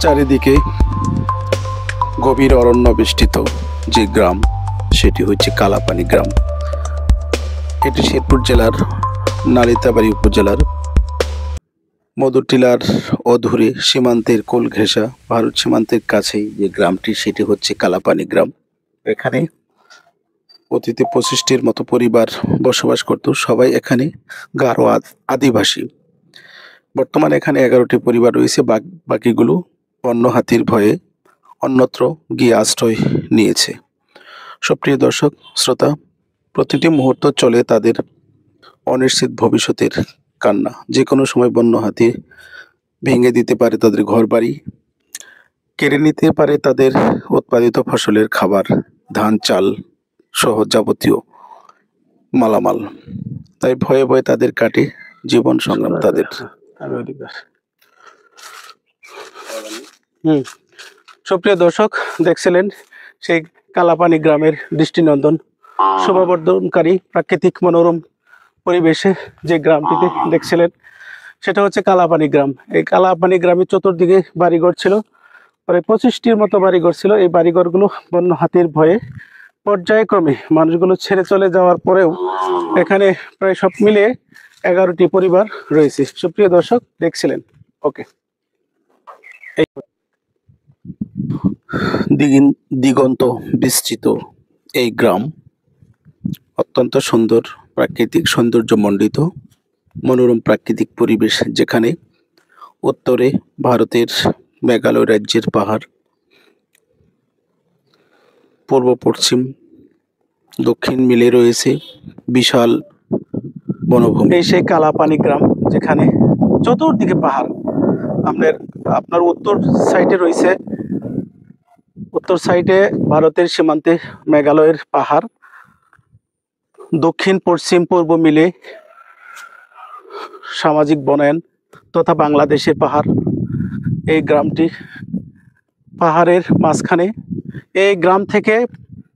চারিদিকে গভীর অরণ্য বেষ্টিত যে গ্রাম, সেটি হচ্ছে কালাপানি গ্রাম। এটি শেরপুর জেলার নালিতাবাড়ী উপজেলার মধুটিলার অধুরে সীমান্তের কোল ঘেঁষা ভারত সীমান্তের কাছেই যে গ্রামটি, সেটি হচ্ছে কালাপানি গ্রাম। এখানে অতীতে 25টির মতো পরিবার বসবাস করত। সবাই এখানে গারো আদিবাসী। বর্তমানে এখানে 11টি পরিবার রয়েছে। বাকিগুলো বন্য হাতির ভয়ে অন্যত্র গিয়ে আশ্রয় নিয়েছে। সুপ্রিয় দর্শক শ্রোতা, প্রতিটি মুহূর্ত চলে তাদের অনিশ্চিত ভবিষ্যতের কান্না। যে কোনো সময় বন্য হাতি ভেঙে দিতে পারে তাদের ঘরবাড়ি, কেড়ে নিতে পারে তাদের উৎপাদিত ফসলের খাবার, ধান চাল সহ যাবতীয় মালামাল। তাই ভয়ে ভয়ে তাদের কাটে জীবন সংগ্রাম তাদের। সুপ্রিয় দর্শক, দেখছিলেন সেই কালাপানি গ্রামের দৃষ্টিনন্দন শোভাবর্ধনকারী প্রাকৃতিক মনোরম পরিবেশে যে গ্রামটিতে দেখছিলেন, সেটা হচ্ছে কালাপানি গ্রাম। এই কালাপানি গ্রামের চতুর্দিকে বাড়িঘর ছিল, প্রায় 25টির মতো বাড়িঘর ছিল। এই বাড়িঘরগুলো বন্য হাতির ভয়ে পর্যায়ক্রমে মানুষগুলো ছেড়ে চলে যাওয়ার পরেও এখানে প্রায় সব মিলিয়ে 11টি পরিবার রয়েছে। সুপ্রিয় দর্শক, দেখছিলেন। ওকে, দিগন্ত বিস্তৃত এই গ্রাম অত্যন্ত সুন্দর, প্রাকৃতিক সৌন্দর্য মণ্ডিত মনোরম প্রাকৃতিক পরিবেশ, যেখানে উত্তরে ভারতের মেঘালয় রাজ্যের পাহাড়, পূর্ব পশ্চিম দক্ষিণ মিলে রয়েছে বিশাল বনভূমি। এই সেই কালাপানি গ্রাম, যেখানে চতুর্দিকে পাহাড়। আপনার উত্তর সাইডে রয়েছে, উত্তর সাইডে ভারতের সীমান্তে মেঘালয়ের পাহাড়, দক্ষিণ পশ্চিম পূর্ব মিলে সামাজিক বনায়ন তথা বাংলাদেশের পাহাড়। এই গ্রামটি পাহাড়ের মাঝখানে। এই গ্রাম থেকে,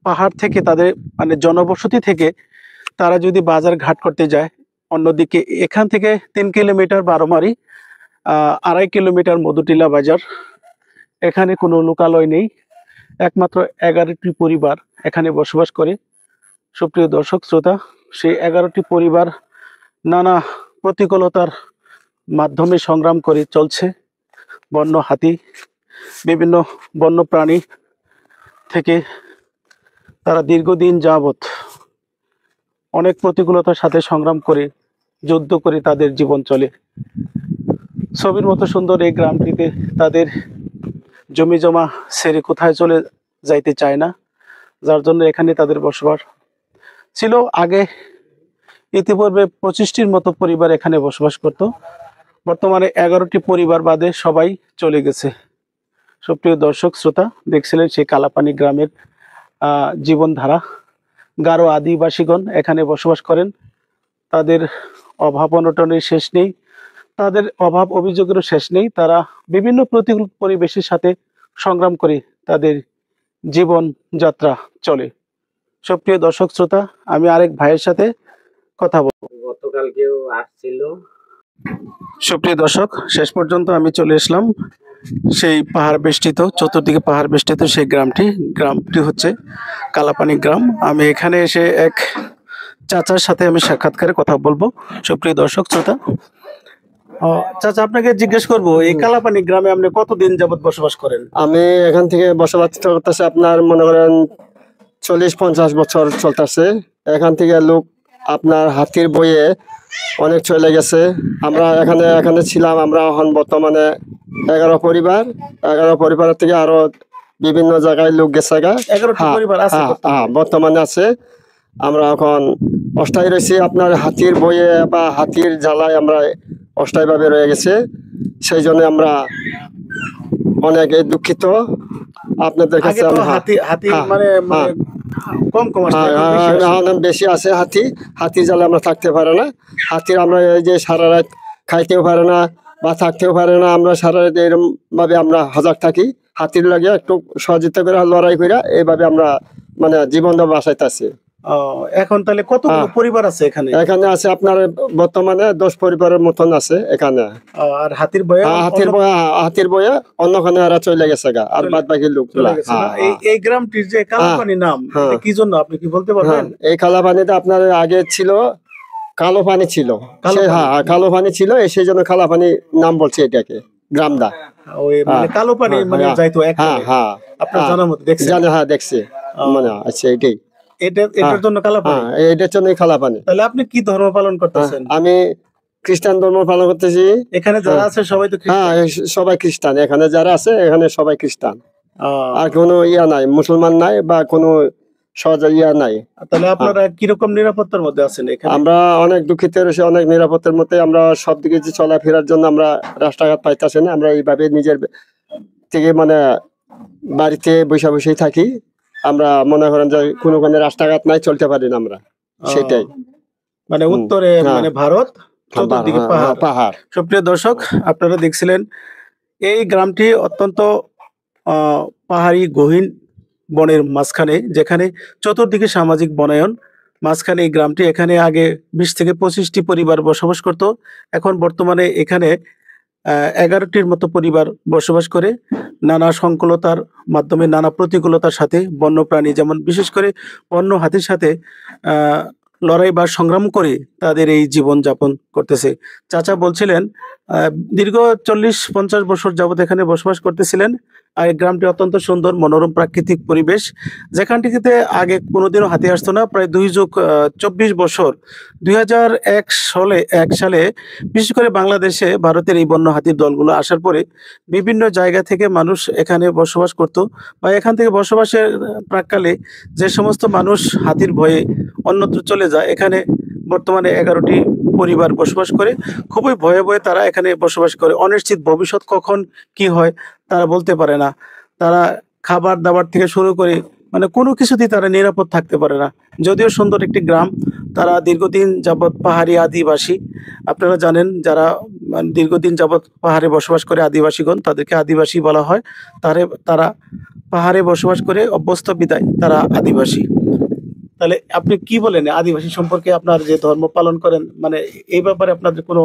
পাহাড় থেকে তাদের মানে জনবসতি থেকে তারা যদি বাজার ঘাট করতে যায়, অন্যদিকে এখান থেকে 3 কিলোমিটার বারোমারি, 2.5 কিলোমিটার মধুটিলা বাজার। এখানে কোনো লোকালয় নেই, একমাত্র 11টি পরিবার এখানে বসবাস করে। সুপ্রিয় দর্শক শ্রোতা, সেই 11টি পরিবার নানা প্রতিকূলতার মাধ্যমে সংগ্রাম করে চলছে। বন্য হাতি, বিভিন্ন বন্য প্রাণী থেকে তারা দীর্ঘদিন যাবৎ অনেক প্রতিকূলতার সাথে সংগ্রাম করে, যুদ্ধ করে তাদের জীবন চলে। ছবির মতো সুন্দর এই গ্রামটিতে তাদের জমি জমা ছেড়ে কোথায় চলে যাইতে চায় না, যার জন্য এখানে তাদের বসবাস ছিল। আগে ইতিপূর্বে 25টির মতো পরিবার এখানে বসবাস করত। বর্তমানে 11টি পরিবার বাদে সবাই চলে গেছে। সুপ্রিয় দর্শক শ্রোতা, দেখছিলেন সেই কালাপানি গ্রামের জীবনধারা। গারো আদিবাসীগণ এখানে বসবাস করেন। তাদের অভাব অনটনের শেষ নেই, তাদের অভাব অভিযোগেরও শেষ নেই। তারা বিভিন্ন প্রতিকূল পরিবেশের সাথে সংগ্রাম করে তাদের জীবন যাত্রা চলে। সুপ্রিয় দর্শক শ্রোতা, আমি আরেক ভাইয়ের সাথে কথা বলবো। গতকালকেও আসছিল। সুপ্রিয় দর্শক, শেষ পর্যন্ত আমি চলে আসলাম সেই পাহাড় বেষ্টিত, চতুর্দিকে পাহাড় বেষ্টিত সেই গ্রামটি হচ্ছে কালাপানি গ্রাম। আমি এখানে এসে এক চাচার সাথে আমি সাক্ষাৎকারে কথা বলবো। সুপ্রিয় দর্শক শ্রোতা, চাচা, আপনাকে জিজ্ঞেস করবো, এই কালাপানি গ্রামে আপনি কতদিন যাবত বসবাস করেন? আমি এখান থেকে বসবাস করতেছি আপনার মনে করেন 40-50 বছর চলতেছে। এখান থেকে লোক আপনার হাতির বয়ে অনেক চলে গেছে। আমরা এখানে ছিলাম। আমরা এখন বর্তমানে 11 পরিবার, 11 পরিবারের থেকে আরো বিভিন্ন জায়গায় লোক গেছে। 11টি পরিবার আছে বর্তমানে আছে। আমরা এখন অস্থায়ী রয়েছি আপনার হাতির বয়ে বা হাতির জ্বালায় আমরা অস্থায়ীভাবে রয়ে গেছে। সেই জন্য আমরা অনেক দুঃখিত আপনাদের কাছে। বেশি আছে হাতির জ্বালা আমরা থাকতে পারে না। হাতির আমরা এই যে সারা রাত খাইতেও পারে না বা থাকতেও পারে না। আমরা সারা রাত এরকম ভাবে আমরা সজাগ থাকি। হাতির লাগে একটু সহযোগিতা করে, লড়াই করে এইভাবে আমরা মানে জীবনটা বাঁচাইতেছি। এখন তাহলে কতগুলো হ্যাঁ। পরিবার আছে এখানে? এখানে আছে আপনার বর্তমানে 10 পরিবারের মতন আছে এখানে। আর হাতির বয়ে হাতির বয়ে অন্যখানে এরা চলে গেছে গা, আর বাদ বাকি লোকগুলা। চলে গেছে না? এই গ্রামটির যে কালাপানি নাম, হ্যাঁ। এটা কি জন্য আপনি কি বলতে পারবেন? এই কালা পানিটা আপনার আগে ছিল কালো পানি ছিল। কালো পানি ছিল, সেই জন্য কালা পানি নাম বলছে এটাকে গ্রামটা। ওই মানে কালো পানি মানে যাইতো এক আপনার জানা মতো দেখছেন? জানি, দেখছি মানে। আচ্ছা, এটার জন্য কালো পানি? এটার জন্য কালা পানি। তাহলে আপনি কি ধর্ম পালন করতেছেন? আমি খ্রিস্টান ধর্ম পালন করতেছি। এখানে যারা আছে সবাই তো সবাই খ্রিস্টান। এখানে যারা আছে এখানে সবাই খ্রিস্টান। আর কোনো ইয়া নাই, মুসলমান নাই বা কোনো সহজে ইয়া নাই। তাহলে আপনারা কিরকম নিরাপত্তার মধ্যে আছেন এখানে? আমরা অনেক দুঃখিত রয়েছে, অনেক নিরাপত্তার মধ্যে। আমরা সব দিকে যে চলাফেরার জন্য আমরা রাস্তাঘাট পাইতেছি না। আমরা এইভাবে নিজের থেকে মানে বাড়িতে বসে বসেই থাকি। আমরা মনে করেন যে কোনো রাস্তাঘাট নাই, চলতে পারি না আমরা, সেটাই। মানে উত্তরে মানে ভারত, চতুর্দিকে পাহাড়। সুপ্রিয় দর্শক, আপনারা দেখছিলেন এই গ্রামটি অত্যন্ত পাহাড়ি গহীন বনের মাঝখানে, যেখানে চতুর্দিকে সামাজিক বনায়ন, মাঝখানে এই গ্রামটি। এখানে আগে 20 থেকে 25টি পরিবার বসবাস করত। এখন বর্তমানে এখানে 11টির মতো পরিবার বসবাস করে। নানা সংকুলতার মাধ্যমে, নানা প্রতিকূলতার সাথে বন্যপ্রাণী, যেমন বিশেষ করে বন্য হাতির সাথে লড়াই বা সংগ্রাম করে তাদের এই জীবন যাপন করতেছে। চাচা বলছিলেন দীর্ঘ 40-50 বছর যাবত এখানে বসবাস করতেছিলেন। আর এই গ্রামটি অত্যন্ত সুন্দর, মনোরম প্রাকৃতিক পরিবেশ, যেখানটিতে আগে কোনোদিনও হাতি আসতো না। প্রায় 24 বছর, 2001 সালে বিশেষ করে বাংলাদেশে ভারতের এই বন্য হাতির দলগুলো আসার পরে বিভিন্ন জায়গা থেকে মানুষ এখানে বসবাস করত, বা এখান থেকে বসবাসের প্রাককালে যে সমস্ত মানুষ হাতির ভয়ে অন্যত্র চলে যায়, এখানে বর্তমানে 11টি পরিবার বসবাস করে। খুবই ভয়ে ভয়ে তারা এখানে বসবাস করে। অনিশ্চিত ভবিষ্যৎ কখন কি হয় তারা বলতে পারে না। তারা খাবার দাবার থেকে শুরু করে মানে কোনো কিছুতেই তারা নিরাপদ থাকতে পারে না। যদিও সুন্দর একটি গ্রাম, তারা দীর্ঘদিন যাবৎ পাহাড়ি আদিবাসী। আপনারা জানেন, যারা দীর্ঘদিন যাবৎ পাহাড়ে বসবাস করে আদিবাসীগণ, তাদেরকে আদিবাসী বলা হয়। তারা পাহাড়ে বসবাস করে অভ্যস্ত বিদায় তারা আদিবাসী। তাহলে আপনি কি বলেন আদিবাসী সম্পর্কে? আপনার যে ধর্ম পালন করেন, মানে এই ব্যাপারে আপনাদের কোনো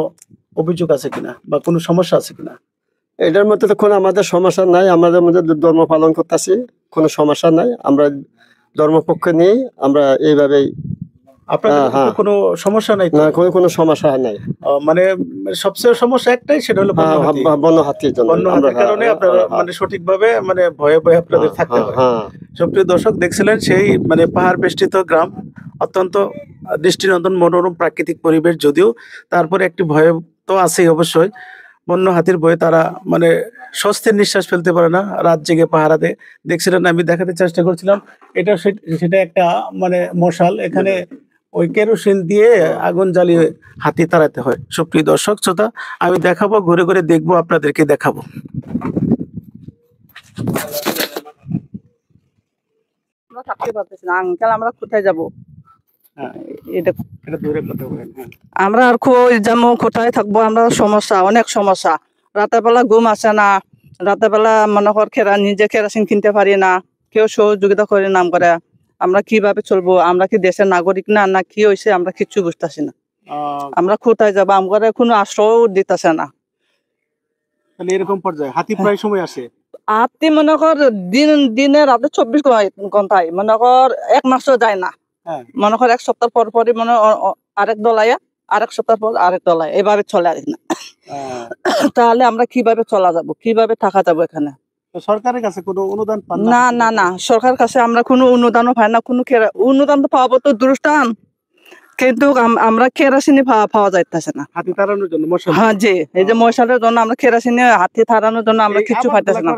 অভিযোগ আছে কিনা বা কোনো সমস্যা আছে কিনা? এটার মধ্যে তো কোনো আমাদের সমস্যা নাই। আমাদের মধ্যে ধর্ম পালন করতেছি, কোনো সমস্যা নাই। আমরা ধর্মপক্ষে নিয়ে আমরা এইভাবেই। আপনাদের কোনো সমস্যা নাই? না, কোনো সমস্যা নাই। মানে সবচেয়ে সমস্যা একটাই, সেটা হলো বন্য হাতির জন্য। বন্য হাতির কারণে আপনারা মানে সঠিকভাবে মানে ভয়ে ভয়ে আপনাদের থাকতে হয়। সুপ্রিয় দর্শক, দেখছিলেন সেই মানে পাহাড় বেষ্টিত গ্রাম, অত্যন্ত দৃষ্টিনন্দন মনোরম প্রাকৃতিক পরিবেশ। যদিও তারপরে একটি ভয় তো আছেই অবশ্যই। বন্য হাতির ভয়ে তারা মানে স্বস্তির নিঃশ্বাস ফেলতে পারে না রাত জেগে পাহারাতে। দেখছিলেন, আমি দেখাতে চেষ্টা করছিলাম, এটা সেটা একটা মানে মশাল। এখানে ওই কেরোসিন দিয়ে আগুন জ্বালিয়ে হাতি তাড়াতে হয়। সুপ্রিয় দর্শক শ্রোতা, আমি দেখাবো, ঘুরে ঘুরে দেখবো, আপনাদেরকে দেখাবো। আমরা থাকতে পারতেছি না আঙ্কেল, আমরা কোথায় যাবো? আমরা আর যেমন কোথায় থাকবো? আমরা সমস্যা, অনেক সমস্যা। রাতের বেলা ঘুম আসে না, রাতের বেলা মনে কর নিজে কেরাসিন কিনতে পারি না, কেউ সহযোগিতা করে নাম করে। আমরা কিভাবে চলবো? আমরা কি দেশের নাগরিক না, না কি হয়েছে? আমরা কিচ্ছু বুঝতেছি না। আমরা কোথায় যাবো? আমরা কোনো আশ্রয় দিতেছে না। এরকম পর্যায়ে হাতি প্রায় সময় আসে। হাতি মনে কর দিনে রাতে 24 ঘন্টায়, মনে কর 1 মাসও যায় না। মনে কর 1 সপ্তাহ পর পরই মনে আরেক দল আয়া, আরেক সপ্তাহ পর আরেক দল আয়া, এভাবে চলে আর না। তাহলে আমরা কিভাবে চলা যাবো, কিভাবে থাকা যাবো এখানে? সরকারের কাছে কোনো অনুদান পান না? না না, সরকারের কাছে আমরা কোনো অনুদানও পাই না। কোনো অনুদান তো পাবো তো দূরস্থান, কিন্তু আমরা কেরাসিনি পাওয়া যাইতেছে না হাতি তাড়ানোর জন্য। হ্যাঁ জি, এই যে মশালের জন্য আমরা কেরাসিনি, হাতি তাড়ানোর জন্য আমরা কিছু পাইতেছি না।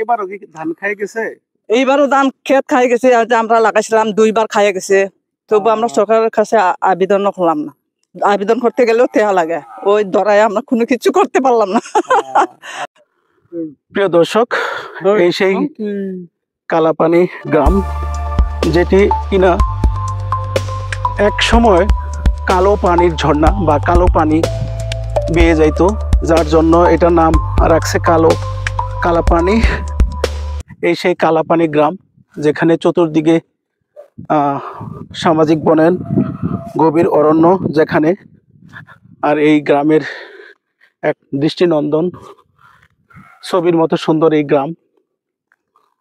এবারও কি ধান খাই গেছে? এইবারও ধান ক্ষেত খাই গেছে, আমরা লাগাইছিলাম 2 বার খাইয়ে গেছে। তবু আমরা সরকারের কাছে আবেদন করলাম না। আবেদন করতে গেলেও টেহা লাগে, ওই ধরায় আমরা কোনো কিছু করতে পারলাম না। প্রিয় দর্শক, এই সেই কালাপানি গ্রাম, যেটি কিনা এক সময় কালো পানির ঝর্ণা বা কালো পানি বেয়ে যাইতো, যার জন্য এটার নাম রাখছে কালাপানি। এই সেই কালাপানি গ্রাম, যেখানে চতুর্দিকে সামাজিক বনায়ন, গভীর অরণ্য যেখানে। আর এই গ্রামের এক দৃষ্টিনন্দন ছবির মতো সুন্দর এই গ্রাম,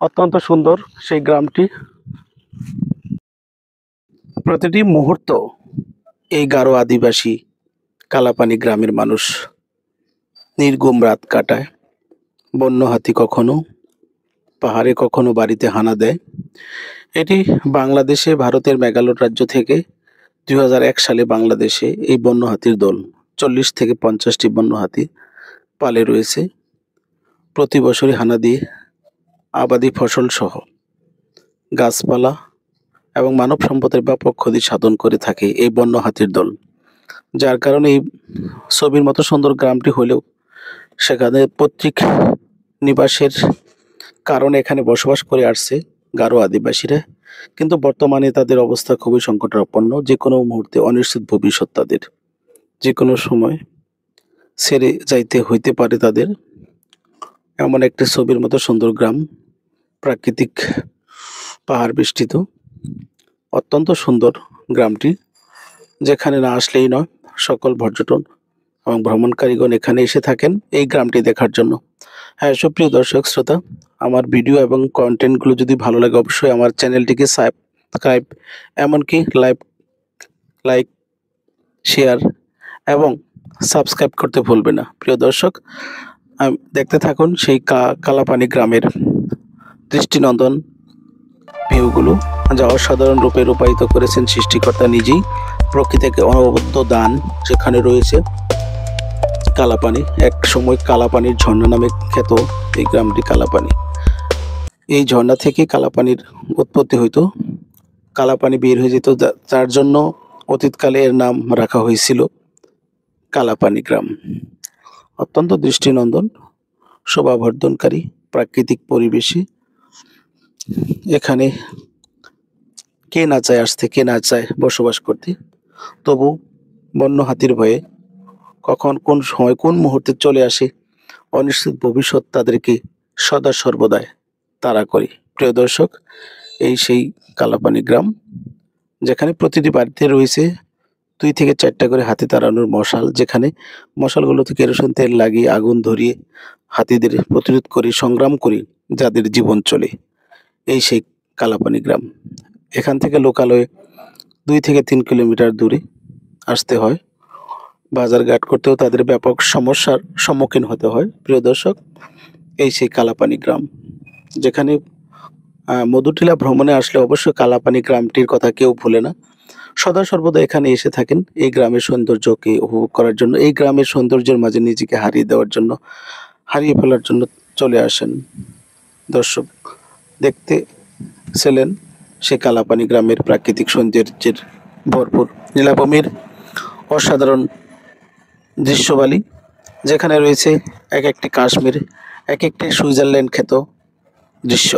অত্যন্ত সুন্দর সেই গ্রামটি। প্রতিটি মুহূর্ত এই গারো আদিবাসী কালাপানি গ্রামের মানুষ নির্ঘুম রাত কাটায়। বন্য হাতি কখনো পাহাড়ে, কখনো বাড়িতে হানা দেয়। এটি বাংলাদেশে ভারতের মেঘালয় রাজ্য থেকে 2001 সালে বাংলাদেশে এই বন্য হাতির দল 40 থেকে 50টি বন্য হাতি পালে রয়েছে। প্রতি বছরই হানা দিয়ে আবাদি ফসল সহ গাছপালা এবং মানব সম্পদের ব্যাপক ক্ষতি সাধন করে থাকে এই বন্য হাতির দল। যার কারণে এই ছবির মতো সুন্দর গ্রামটি হলেও সেখানে পৈতৃক নিবাসের কারণে এখানে বসবাস করে আসছে গারো আদিবাসীরা, কিন্তু বর্তমানে তাদের অবস্থা খুবই সংকটাপন্ন। যে কোনো মুহূর্তে অনিশ্চিত ভবিষ্যৎ তাদের, যে কোনো সময় ছেড়ে যাইতে হইতে পারে তাদের। এমন একটি ছবির মতো সুন্দর গ্রাম, প্রাকৃতিক পাহাড় বেষ্টিত, অত্যন্ত সুন্দর গ্রামটি, যেখানে না আসলেই নয়। সকল পর্যটন এবং ভ্রমণকারীগণ এখানে এসে থাকেন এই গ্রামটি দেখার জন্য। হ্যাঁ, সুপ্রিয় দর্শক শ্রোতা, আমার ভিডিও এবং কন্টেন্টগুলো যদি ভালো লাগে অবশ্যই আমার চ্যানেলটিকে সাবস্ক্রাইব, এমনকি লাইক, শেয়ার এবং সাবস্ক্রাইব করতে ভুলবে না। প্রিয় দর্শক, দেখতে থাকুন সেই কালাপানি গ্রামের দৃষ্টিনন্দন ভিউগুলো, যা অসাধারণ রূপে রূপায়িত করেছেন সৃষ্টিকর্তা নিজেই। প্রকৃতিকে অনবদ্য দান যেখানে রয়েছে কালাপানি। এক সময় কালাপানির ঝর্ণা নামে খ্যাত এই গ্রামটি কালাপানি। এই ঝর্ণা থেকে কালাপানির উৎপত্তি হইতো, কালাপানি বের হয়ে যেত, যার জন্য অতীতকালে এর নাম রাখা হয়েছিল কালাপানি গ্রাম। অত্যন্ত দৃষ্টিনন্দন, শোভাবর্ধনকারী প্রাকৃতিক পরিবেশে এখানে কে না চায় আসতে, কে না চায় বসবাস করতে। তবু বন্য হাতির ভয়ে কখন কোন সময় কোন মুহূর্তে চলে আসে অনিশ্চিত ভবিষ্যৎ তাদেরকে সদা সর্বদাই তাড়া করে। প্রিয় দর্শক, এই সেই কালাপানি গ্রাম, যেখানে প্রতিটি বাড়িতে রয়েছে 2 থেকে 4টা করে হাতি তাড়ানোর মশাল, যেখানে মশালগুলোতে কেরোসিন তেল লাগিয়ে আগুন ধরিয়ে হাতিদের প্রতিরোধ করে, সংগ্রাম করে যাদের জীবন চলে। এই সেই কালাপানি গ্রাম। এখান থেকে লোকালয়ে 2 থেকে 3 কিলোমিটার দূরে আসতে হয়। বাজারঘাট করতেও তাদের ব্যাপক সমস্যার সম্মুখীন হতে হয়। প্রিয় দর্শক, এই সেই কালাপানি গ্রাম, যেখানে মধুটিলা ভ্রমণে আসলে অবশ্যই কালাপানি গ্রামটির কথা কেউ ভুলে না। সদা সর্বদা এখানে এসে থাকেন এই গ্রামের সৌন্দর্যকে উপভোগ করার জন্য, এই গ্রামের সৌন্দর্যের মাঝে নিজেকে হারিয়ে দেওয়ার জন্য, হারিয়ে ফেলার জন্য চলে আসেন। দর্শক, দেখতে ছিলেন সে কালাপানি গ্রামের প্রাকৃতিক সৌন্দর্যের ভরপুর নীলাভূমির অসাধারণ দৃশ্যবালী, যেখানে রয়েছে এক একটি কাশ্মীর, এক একটি সুইজারল্যান্ড খ্যাত দৃশ্য।